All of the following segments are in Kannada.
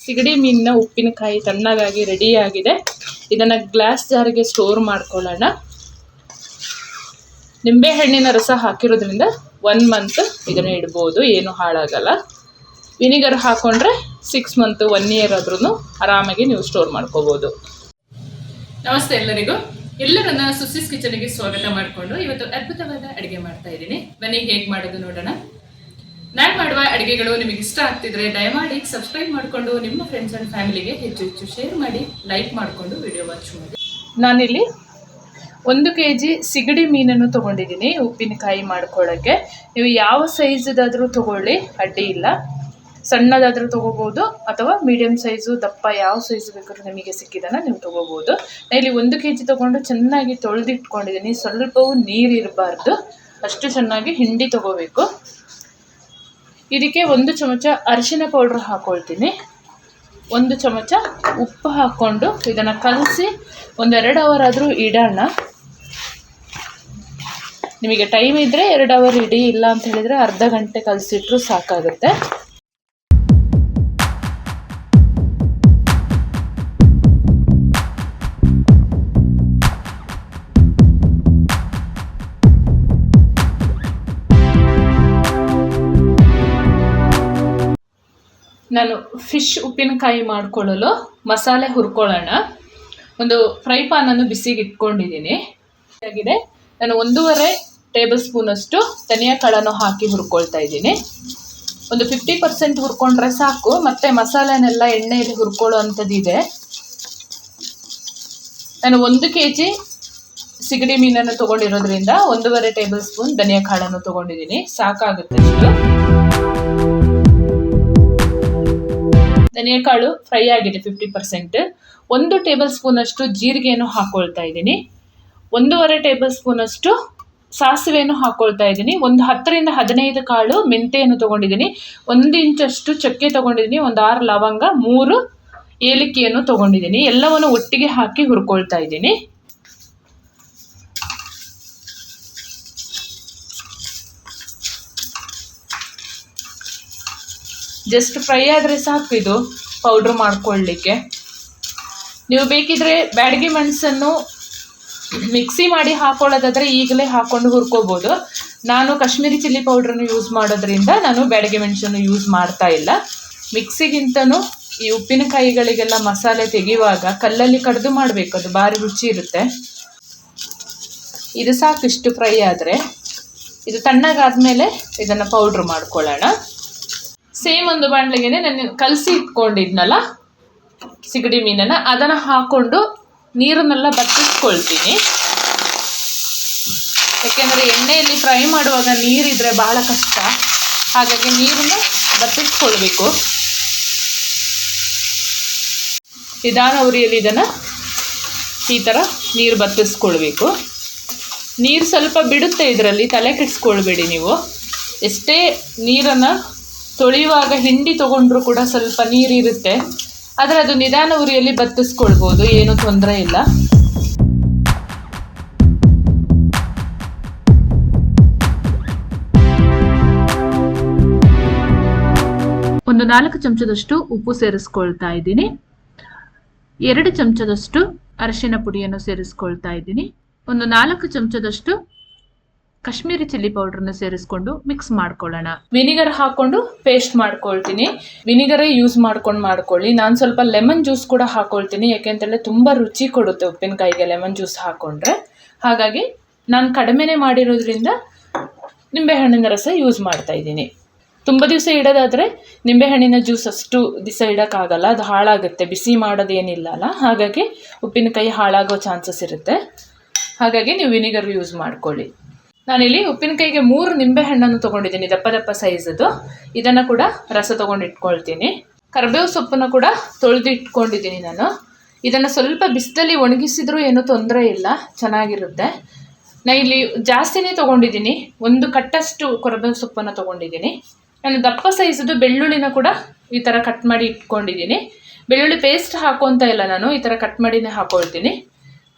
ಸಿಗಡಿ ಮೀನಿನ ಉಪ್ಪಿನಕಾಯಿ ತಣ್ಣಗಾಗಿ ರೆಡಿಯಾಗಿದೆ. ಇದನ್ನು ಗ್ಲಾಸ್ ಜಾರಿಗೆ ಸ್ಟೋರ್ ಮಾಡ್ಕೊಳ್ಳೋಣ. ನಿಂಬೆಹಣ್ಣಿನ ರಸ ಹಾಕಿರೋದ್ರಿಂದ 1 ಮಂತ್ ಇದನ್ನು ಇಡ್ಬೋದು, ಏನು ಹಾಳಾಗಲ್ಲ. ವಿನಿಗರ್ ಹಾಕ್ಕೊಂಡ್ರೆ 6 ಮಂತ್ 1 ಇಯರ್ ಆದ್ರೂ ಆರಾಮಾಗಿ ನೀವು ಸ್ಟೋರ್ ಮಾಡ್ಕೋಬೋದು. ನಮಸ್ತೆ ಎಲ್ಲರನ್ನ ಸುಸಿಸ್ ಕಿಚನ್ಗೆ ಸ್ವಾಗತ ಮಾಡಿಕೊಂಡು ಇವತ್ತು ಅದ್ಭುತವಾದ ಅಡುಗೆ ಮಾಡ್ತಾ ಇದ್ದೀನಿ. ಬನ್ನಿ ಹೇಗೆ ಮಾಡೋದು ನೋಡೋಣ. ನಾನು ಮಾಡುವ ಅಡುಗೆಗಳು ನಿಮಗೆ ಇಷ್ಟ ಆಗ್ತಿದ್ರೆ ದಯಮಾಡಿ ಸಬ್ಸ್ಕ್ರೈಬ್ ಮಾಡಿಕೊಂಡು ನಿಮ್ಮ ಫ್ರೆಂಡ್ಸ್ ಆ್ಯಂಡ್ ಫ್ಯಾಮಿಲಿಗೆ ಹೆಚ್ಚು ಶೇರ್ ಮಾಡಿ, ಲೈಕ್ ಮಾಡಿಕೊಂಡು ವಿಡಿಯೋ ವಾಚ್ ಮಾಡಿ. ನಾನಿಲ್ಲಿ 1 kg ಸಿಗಡಿ ಮೀನನ್ನು ತೊಗೊಂಡಿದ್ದೀನಿ ಉಪ್ಪಿನಕಾಯಿ ಮಾಡ್ಕೊಳ್ಳೋಕ್ಕೆ. ನೀವು ಯಾವ ಸೈಜ್ದಾದರೂ ತೊಗೊಳ್ಳಿ, ಅಡ್ಡಿ ಇಲ್ಲ. ಸಣ್ಣದಾದರೂ ತೊಗೋಬೋದು ಅಥವಾ ಮೀಡಿಯಮ್ ಸೈಜು, ದಪ್ಪ ಯಾವ ಸೈಜ್ ಬೇಕಾದ್ರೂ ನಿಮಗೆ ಸಿಕ್ಕಿದ್ದನ್ನು ನೀವು ತೊಗೋಬೋದು. ನಾನು ಇಲ್ಲಿ 1 kg ತೊಗೊಂಡು ಚೆನ್ನಾಗಿ ತೊಳೆದಿಟ್ಕೊಂಡಿದ್ದೀನಿ. ಸ್ವಲ್ಪವೂ ನೀರು ಇರಬಾರ್ದು, ಅಷ್ಟು ಚೆನ್ನಾಗಿ ಹಿಂಡಿ ತೊಗೋಬೇಕು. ಇದಕ್ಕೆ 1 ಚಮಚ ಅರಿಶಿನ ಪೌಡ್ರ್ ಹಾಕ್ಕೊಳ್ತೀನಿ. 1 ಚಮಚ ಉಪ್ಪು ಹಾಕ್ಕೊಂಡು ಇದನ್ನು ಕಲಸಿ 1-2 ಅವರ್ ಆದರೂ ಇಡೋಣ. ನಿಮಗೆ ಟೈಮ್ ಇದ್ದರೆ 2 ಅವರ್ ಇಡಿ, ಇಲ್ಲ ಅಂತ ಹೇಳಿದರೆ ಅರ್ಧ ಗಂಟೆ ಕಲಸಿಟ್ರೂ ಸಾಕಾಗುತ್ತೆ. ನಾನು ಫಿಶ್ ಉಪ್ಪಿನಕಾಯಿ ಮಾಡಿಕೊಳ್ಳಲು ಮಸಾಲೆ ಹುರ್ಕೊಳ್ಳೋಣ. ಒಂದು ಫ್ರೈ ಪ್ಯಾನನ್ನು ಬಿಸಿಗೆ ಇಟ್ಕೊಂಡಿದ್ದೀನಿ. ಆಗಿದೆ ನಾನು 1.5 ಟೇಬಲ್ ಸ್ಪೂನಷ್ಟು ಧನಿಯಾ ಕಾಳನ್ನು ಹಾಕಿ ಹುರ್ಕೊಳ್ತಾ ಇದ್ದೀನಿ. ಒಂದು 50% ಹುರ್ಕೊಂಡ್ರೆ ಸಾಕು. ಮತ್ತು ಮಸಾಲೆನೆಲ್ಲ ಎಣ್ಣೆಯಲ್ಲಿ ಹುರ್ಕೊಳ್ಳೋ ಅಂಥದ್ದಿದೆ. ನಾನು 1 kg ಸಿಗಡಿ ಮೀನನ್ನು ತೊಗೊಂಡಿರೋದ್ರಿಂದ 1.5 ಟೇಬಲ್ ಸ್ಪೂನ್ ಧನಿಯಾ ಕಾಳನ್ನು ತೊಗೊಂಡಿದ್ದೀನಿ, ಸಾಕಾಗುತ್ತೆ ಇಷ್ಟು. ಧನಿಯಾ ಕಾಳು ಫ್ರೈ ಆಗಿದೆ 50%. 1 ಟೇಬಲ್ ಸ್ಪೂನಷ್ಟು ಜೀರಿಗೆಯನ್ನು ಹಾಕ್ಕೊಳ್ತಾ ಇದ್ದೀನಿ. 1.5 ಟೇಬಲ್ ಸ್ಪೂನಷ್ಟು ಸಾಸಿವೆಯನ್ನು ಹಾಕ್ಕೊಳ್ತಾ ಇದ್ದೀನಿ. ಒಂದು 10ರಿಂದ 15 ಕಾಳು ಮೆಂತೆಯನ್ನು ತೊಗೊಂಡಿದ್ದೀನಿ. 1 ಇಂಚಷ್ಟು ಚಕ್ಕೆ ತೊಗೊಂಡಿದ್ದೀನಿ. ಒಂದು 6 ಲವಂಗ, 3 ಏಲಕ್ಕಿಯನ್ನು ತೊಗೊಂಡಿದ್ದೀನಿ. ಎಲ್ಲವನ್ನು ಒಟ್ಟಿಗೆ ಹಾಕಿ ಹುರ್ಕೊಳ್ತಾ ಇದ್ದೀನಿ. ಜಸ್ಟ್ ಫ್ರೈ ಆದರೆ ಸಾಕು ಇದು ಪೌಡ್ರ್ ಮಾಡ್ಕೊಳ್ಳಿಕ್ಕೆ. ನೀವು ಬೇಕಿದ್ರೆ ಬ್ಯಾಡಗಿ ಮೆಣಸನ್ನು ಮಿಕ್ಸಿ ಮಾಡಿ ಹಾಕೊಳ್ಳೋದಾದರೆ ಈಗಲೇ ಹಾಕ್ಕೊಂಡು ಹುರ್ಕೋಬೋದು. ನಾನು ಕಾಶ್ಮೀರಿ ಚಿಲ್ಲಿ ಪೌಡ್ರನ್ನು ಯೂಸ್ ಮಾಡೋದ್ರಿಂದ ನಾನು ಬ್ಯಾಡಗಿ ಮೆಣಸನ್ನು ಯೂಸ್ ಮಾಡ್ತಾ ಇಲ್ಲ. ಮಿಕ್ಸಿಗಿಂತನೂ ಈ ಉಪ್ಪಿನಕಾಯಿಗಳಿಗೆಲ್ಲ ಮಸಾಲೆ ತೆಗೆಯುವಾಗ ಕಲ್ಲಲ್ಲಿ ಕಡಿದು ಮಾಡಬೇಕು, ಅದು ಭಾರಿ ರುಚಿ ಇರುತ್ತೆ. ಇದು ಸಾಕಿಷ್ಟು ಫ್ರೈ ಆದರೆ. ಇದು ತಣ್ಣಗಾದ್ಮೇಲೆ ಇದನ್ನು ಪೌಡ್ರ್ ಮಾಡ್ಕೊಳ್ಳೋಣ. ಸೇಮ್ ಒಂದು ಬಾಣಲೆಗೆ ನಾನು ಕಲಸಿ ಇಟ್ಕೊಂಡಿದ್ನಲ್ಲ ಸಿಗಡಿ ಮೀನನ್ನು, ಅದನ್ನು ಹಾಕ್ಕೊಂಡು ನೀರನ್ನೆಲ್ಲ ಬತ್ತಿಸ್ಕೊಳ್ತೀನಿ. ಯಾಕೆಂದರೆ ಎಣ್ಣೆಯಲ್ಲಿ ಫ್ರೈ ಮಾಡುವಾಗ ನೀರಿದ್ರೆ ಭಾಳ ಕಷ್ಟ, ಹಾಗಾಗಿ ನೀರನ್ನು ಬತ್ತಿಸ್ಕೊಳ್ಬೇಕು. ನಿಧಾನ ಉರಿಯಲ್ಲಿ ಇದನ್ನು ಈ ಥರ ನೀರು ಬತ್ತಿಸ್ಕೊಳ್ಬೇಕು. ನೀರು ಸ್ವಲ್ಪ ಬಿಡುತ್ತೆ ಇದರಲ್ಲಿ, ತಲೆ ಕೆಡಿಸ್ಕೊಳ್ಬೇಡಿ ನೀವು. ಎಷ್ಟೇ ನೀರನ್ನು ತೊಳೆಯುವಾಗ ಹಿಂಡಿ ತೊಗೊಂಡ್ರೂ ಕೂಡ ಸ್ವಲ್ಪ ನೀರಿರುತ್ತೆ, ಆದರೆ ಅದು ನಿಧಾನ ಉರಿಯಲ್ಲಿ ಬತ್ತಿಸ್ಕೊಳ್ಬೋದು, ಏನೂ ತೊಂದರೆ ಇಲ್ಲ. ಒಂದು 4 ಚಮಚದಷ್ಟು ಉಪ್ಪು ಸೇರಿಸ್ಕೊಳ್ತಾ ಇದ್ದೀನಿ. 2 ಚಮಚದಷ್ಟು ಅರಿಶಿನ ಪುಡಿಯನ್ನು ಸೇರಿಸ್ಕೊಳ್ತಾ ಇದ್ದೀನಿ. ಒಂದು 4 ಚಮಚದಷ್ಟು ಕಾಶ್ಮೀರಿ ಚಿಲ್ಲಿ ಪೌಡ್ರನ್ನ ಸೇರಿಸ್ಕೊಂಡು ಮಿಕ್ಸ್ ಮಾಡ್ಕೊಳ್ಳೋಣ. ವಿನಿಗರ್ ಹಾಕ್ಕೊಂಡು ಪೇಸ್ಟ್ ಮಾಡ್ಕೊಳ್ತೀನಿ. ವಿನಿಗರೇ ಯೂಸ್ ಮಾಡ್ಕೊಳ್ಳಿ. ನಾನು ಸ್ವಲ್ಪ ಲೆಮನ್ ಜ್ಯೂಸ್ ಕೂಡ ಹಾಕ್ಕೊಳ್ತೀನಿ, ಯಾಕೆಂತೇಳಿದ್ರೆ ತುಂಬ ರುಚಿ ಕೊಡುತ್ತೆ ಉಪ್ಪಿನಕಾಯಿಗೆ ಲೆಮನ್ ಜ್ಯೂಸ್ ಹಾಕ್ಕೊಂಡ್ರೆ. ಹಾಗಾಗಿ ನಾನು ಕಡಿಮೆನೇ ಮಾಡಿರೋದ್ರಿಂದ ನಿಂಬೆಹಣ್ಣಿನ ರಸ ಯೂಸ್ ಮಾಡ್ತಾ ಇದ್ದೀನಿ. ತುಂಬ ದಿವಸ ಇಡೋದಾದರೆ ನಿಂಬೆಹಣ್ಣಿನ ಜ್ಯೂಸ್ ಅಷ್ಟು ದಿವಸ ಇಡೋಕ್ಕಾಗಲ್ಲ, ಅದು ಹಾಳಾಗುತ್ತೆ. ಬಿಸಿ ಮಾಡೋದೇನಿಲ್ಲ ಅಲ್ಲ, ಹಾಗಾಗಿ ಉಪ್ಪಿನಕಾಯಿ ಹಾಳಾಗೋ ಚಾನ್ಸಸ್ ಇರುತ್ತೆ. ಹಾಗಾಗಿ ನೀವು ವಿನಿಗರ್ ಯೂಸ್ ಮಾಡ್ಕೊಳ್ಳಿ. ನಾನಿಲ್ಲಿ ಉಪ್ಪಿನಕಾಯಿಗೆ 3 ನಿಂಬೆಹಣ್ಣನ್ನು ತೊಗೊಂಡಿದ್ದೀನಿ, ದಪ್ಪ ಸೈಜದು. ಇದನ್ನು ಕೂಡ ರಸ ತೊಗೊಂಡು ಇಟ್ಕೊಳ್ತೀನಿ. ಕರಿಬೇವು ಸೊಪ್ಪನ್ನು ಕೂಡ ತೊಳೆದು ಇಟ್ಕೊಂಡಿದ್ದೀನಿ ನಾನು. ಇದನ್ನು ಸ್ವಲ್ಪ ಬಿಸಿಲಲ್ಲಿ ಒಣಗಿಸಿದ್ರೂ ಏನೂ ತೊಂದರೆ ಇಲ್ಲ, ಚೆನ್ನಾಗಿರುತ್ತೆ. ನಾನು ಇಲ್ಲಿ ಜಾಸ್ತಿನೇ ತೊಗೊಂಡಿದ್ದೀನಿ, 1 ಕಟ್ಟಷ್ಟು ಕರಿಬೇವು ಸೊಪ್ಪನ್ನು ತೊಗೊಂಡಿದ್ದೀನಿ. ನಾನು ದಪ್ಪ ಸೈಜದು ಬೆಳ್ಳುಳ್ಳಿನ ಕೂಡ ಈ ಥರ ಕಟ್ ಮಾಡಿ ಇಟ್ಕೊಂಡಿದ್ದೀನಿ. ಬೆಳ್ಳುಳ್ಳಿ ಪೇಸ್ಟ್ ಹಾಕೋಂತ ಇಲ್ಲ, ನಾನು ಈ ಥರ ಕಟ್ ಮಾಡಿನೇ ಹಾಕ್ಕೊಳ್ತೀನಿ.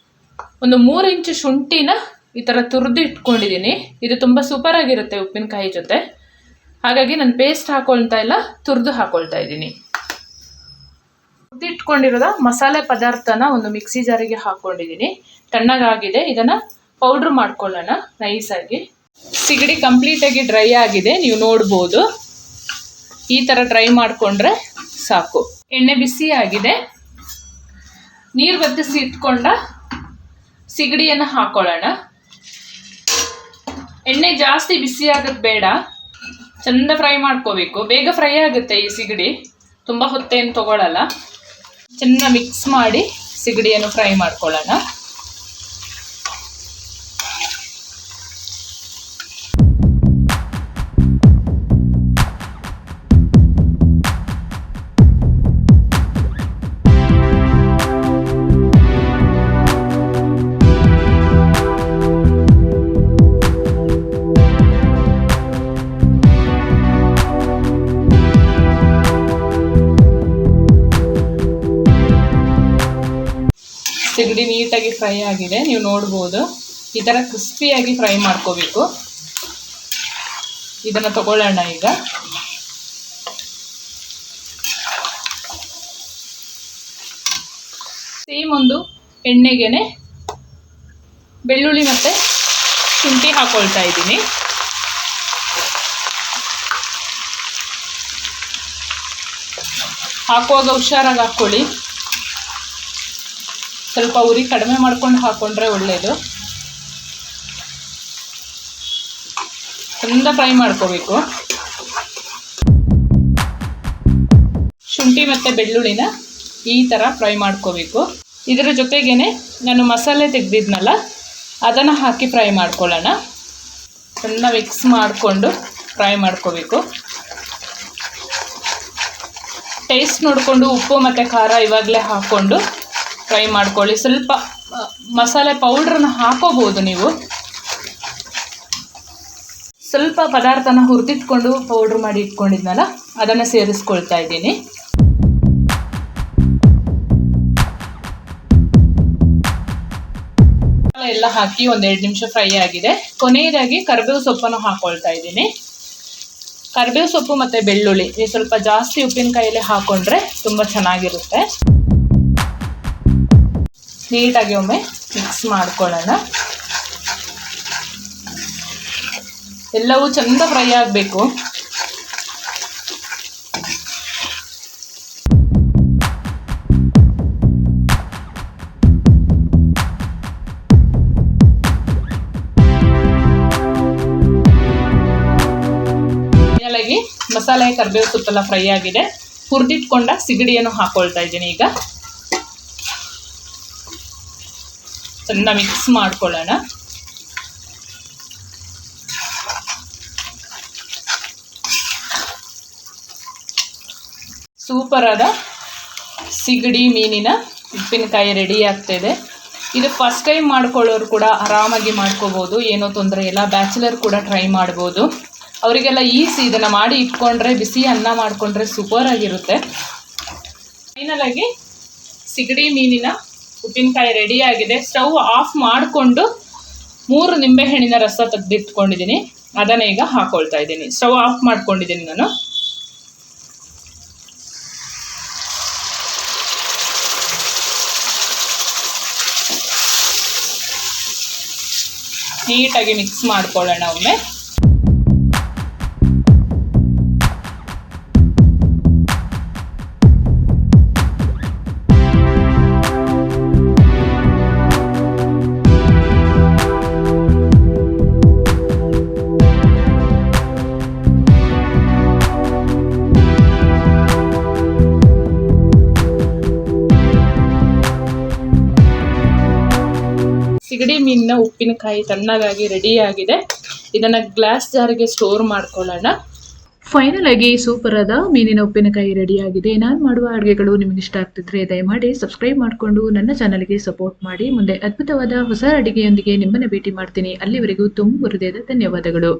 ಒಂದು 3 ಇಂಚು ಶುಂಠಿನ ಈ ಥರ ತುರಿದು ಇಟ್ಕೊಂಡಿದ್ದೀನಿ. ಇದು ತುಂಬ ಸೂಪರಾಗಿರುತ್ತೆ ಉಪ್ಪಿನಕಾಯಿ ಜೊತೆ. ಹಾಗಾಗಿ ನಾನು ಪೇಸ್ಟ್ ಹಾಕೊಳ್ತಾ ಇಲ್ಲ, ತುರಿದು ಹಾಕೊಳ್ತಾ ಇದ್ದೀನಿ. ಇಟ್ಕೊಂಡಿರೋದ ಮಸಾಲೆ ಪದಾರ್ಥನ ಒಂದು ಮಿಕ್ಸಿ ಜಾರಿಗೆ ಹಾಕೊಂಡಿದ್ದೀನಿ. ತಣ್ಣಗಾಗಿದೆ. ಇದನ್ನ ಪೌಡ್ರ್ ಮಾಡ್ಕೊಳ್ಳೋಣ ನೈಸಾಗಿ. ಸಿಗಡಿ ಕಂಪ್ಲೀಟ್ ಆಗಿ ಡ್ರೈ ಆಗಿದೆ, ನೀವು ನೋಡ್ಬೋದು. ಈ ತರ ಡ್ರೈ ಮಾಡ್ಕೊಂಡ್ರೆ ಸಾಕು. ಎಣ್ಣೆ ಬಿಸಿ ಆಗಿದೆ. ನೀರು ಬತ್ತಿಸಿ ಇಟ್ಕೊಂಡ ಸಿಗಡಿಯನ್ನು ಹಾಕೊಳ್ಳೋಣ. ಎಣ್ಣೆ ಜಾಸ್ತಿ ಬಿಸಿ ಆಗೋದು ಬೇಡ, ಚಂದ ಫ್ರೈ ಮಾಡ್ಕೋಬೇಕು. ಬೇಗ ಫ್ರೈ ಆಗುತ್ತೆ ಈ ಸಿಗಡಿ, ತುಂಬ ಹೊತ್ತೇನು ತಗೊಳ್ಳಲ್ಲ. ಚೆನ್ನಾಗಿ ಮಿಕ್ಸ್ ಮಾಡಿ ಸಿಗಡಿಯನ್ನು ಫ್ರೈ ಮಾಡ್ಕೊಳ್ಳೋಣ. ಸಿಗಡಿ ನೀಟಾಗಿ ಫ್ರೈ ಆಗಿದೆ, ನೀವು ನೋಡ್ಬೋದು. ಈ ಥರ ಕ್ರಿಸ್ಪಿಯಾಗಿ ಫ್ರೈ ಮಾಡ್ಕೋಬೇಕು. ಇದನ್ನು ತಗೊಳ್ಳೋಣ ಈಗ. ಸೇಮ್ ಒಂದು ಎಣ್ಣೆಗೆನೆ ಬೆಳ್ಳುಳ್ಳಿ ಮತ್ತು ಶುಂಠಿ ಹಾಕೊಳ್ತಾ ಇದ್ದೀನಿ. ಹಾಕುವಾಗ ಹುಷಾರಾಗಿ ಹಾಕ್ಕೊಳ್ಳಿ. ಸ್ವಲ್ಪ ಉರಿ ಕಡಿಮೆ ಮಾಡ್ಕೊಂಡು ಹಾಕೊಂಡ್ರೆ ಒಳ್ಳೆಯದು. ಚಂದ ಫ್ರೈ ಮಾಡ್ಕೋಬೇಕು. ಶುಂಠಿ ಮತ್ತು ಬೆಳ್ಳುಳ್ಳಿನ ಈ ಥರ ಫ್ರೈ ಮಾಡ್ಕೋಬೇಕು. ಇದರ ಜೊತೆಗೇನೆ ನಾನು ಮಸಾಲೆ ತೆಗೆದಿದ್ನಲ್ಲ ಅದನ್ನು ಹಾಕಿ ಫ್ರೈ ಮಾಡ್ಕೊಳ್ಳೋಣ. ಚಂದ ಮಿಕ್ಸ್ ಮಾಡಿಕೊಂಡು ಫ್ರೈ ಮಾಡ್ಕೋಬೇಕು. ಟೇಸ್ಟ್ ನೋಡಿಕೊಂಡು ಉಪ್ಪು ಮತ್ತು ಖಾರ ಇವಾಗಲೇ ಹಾಕ್ಕೊಂಡು ಫ್ರೈ ಮಾಡ್ಕೊಳ್ಳಿ. ಸ್ವಲ್ಪ ಮಸಾಲೆ ಪೌಡ್ರನ್ನ ಹಾಕೋಬೋದು ನೀವು. ಸ್ವಲ್ಪ ಪದಾರ್ಥನ ಹುರಿದಿಟ್ಕೊಂಡು ಪೌಡ್ರ್ ಮಾಡಿ ಇಟ್ಕೊಂಡಿದ್ನಲ್ಲ ಅದನ್ನು ಸೇರಿಸ್ಕೊಳ್ತಾ ಇದ್ದೀನಿ. ಎಲ್ಲ ಹಾಕಿ ಒಂದು 2 ನಿಮಿಷ ಫ್ರೈ ಆಗಿದೆ. ಕೊನೆಯದಾಗಿ ಕರಿಬೇವು ಸೊಪ್ಪನ್ನು ಹಾಕೊಳ್ತಾ ಇದ್ದೀನಿ. ಕರಿಬೇವು ಸೊಪ್ಪು ಮತ್ತು ಬೆಳ್ಳುಳ್ಳಿ ಸ್ವಲ್ಪ ಜಾಸ್ತಿ ಉಪ್ಪಿನಕಾಯಲ್ಲಿ ಹಾಕೊಂಡ್ರೆ ತುಂಬ ಚೆನ್ನಾಗಿರುತ್ತೆ. ನೀಟಾಗಿ ಒಮ್ಮೆ ಮಿಕ್ಸ್ ಮಾಡ್ಕೊಳ್ಳೋಣ. ಎಲ್ಲವೂ ಚಂದ ಫ್ರೈ ಆಗಬೇಕು. ಫೈನಲಾಗಿ ಮಸಾಲೆ ಕರಿಬೇವು ಸೊಪ್ಪೆಲ್ಲ ಫ್ರೈ ಆಗಿದೆ. ಹುರಿದಿಟ್ಕೊಂಡ ಸಿಗಡಿಯನ್ನು ಹಾಕೊಳ್ತಾ ಇದ್ದೀನಿ ಈಗ. ಚೆನ್ನಾಗಿ ಮಿಕ್ಸ್ ಮಾಡ್ಕೊಳ್ಳೋಣ. ಸೂಪರ್ ಆದ ಸಿಗಡಿ ಮೀನಿನ ಉಪ್ಪಿನಕಾಯಿ ರೆಡಿ ಆಗ್ತಾಯಿದೆ. ಇದು ಫಸ್ಟ್ ಟೈಮ್ ಮಾಡ್ಕೊಳ್ಳೋರು ಕೂಡ ಆರಾಮಾಗಿ ಮಾಡ್ಕೋಬೋದು, ಏನೋ ತೊಂದರೆ ಇಲ್ಲ. ಬ್ಯಾಚುಲರ್ ಕೂಡ ಟ್ರೈ ಮಾಡ್ಬೋದು. ಅವರಿಗೆಲ್ಲ ಈಸಿ. ಇದನ್ನು ಮಾಡಿ ಇಟ್ಕೊಂಡ್ರೆ ಬಿಸಿ ಅನ್ನ ಮಾಡಿಕೊಂಡ್ರೆ ಸೂಪರ್ ಆಗಿರುತ್ತೆ. ಫೈನಲಾಗಿ ಸಿಗಡಿ ಮೀನಿನ ಉಪ್ಪಿನಕಾಯಿ ರೆಡಿ ಆಗಿದೆ. ಸ್ಟವ್ ಆಫ್ ಮಾಡಿಕೊಂಡು 3 ನಿಂಬೆಹಣ್ಣಿನ ರಸ ತೆಗೆದಿಟ್ಕೊಂಡಿದ್ದೀನಿ. ಅದನ್ನು ಈಗ ಹಾಕೊಳ್ತಾ ಇದ್ದೀನಿ. ಸ್ಟವ್ ಆಫ್ ಮಾಡ್ಕೊಂಡಿದ್ದೀನಿ ನಾನು. ನೀಟಾಗಿ ಮಿಕ್ಸ್ ಮಾಡ್ಕೊಳ್ಳೋಣ ಒಮ್ಮೆ. ಸಿಗಡಿ ಮೀನಿನ ಉಪ್ಪಿನಕಾಯಿ ತಣ್ಣಗಾಗಿ ರೆಡಿಯಾಗಿದೆ. ಇದನ್ನು ಗ್ಲಾಸ್ ಜಾರಿಗೆ ಸ್ಟೋರ್ ಮಾಡ್ಕೊಳ್ಳೋಣ. ಫೈನಲ್ ಆಗಿ ಸೂಪರ್ ಆದ ಮೀನಿನ ಉಪ್ಪಿನಕಾಯಿ ರೆಡಿಯಾಗಿದೆ. ನಾನು ಮಾಡುವ ಅಡುಗೆಗಳು ನಿಮಗೆ ಇಷ್ಟ ಆಗ್ತಿದ್ರೆ ದಯಮಾಡಿ ಸಬ್ಸ್ಕ್ರೈಬ್ ಮಾಡಿಕೊಂಡು ನನ್ನ ಚಾನಲ್ಗೆ ಸಪೋರ್ಟ್ ಮಾಡಿ. ಮುಂದೆ ಅದ್ಭುತವಾದ ಹೊಸ ಅಡುಗೆಯೊಂದಿಗೆ ನಿಮ್ಮನ್ನು ಭೇಟಿ ಮಾಡ್ತೀನಿ. ಅಲ್ಲಿವರೆಗೂ ತುಂಬ ಹೃದಯದ ಧನ್ಯವಾದಗಳು.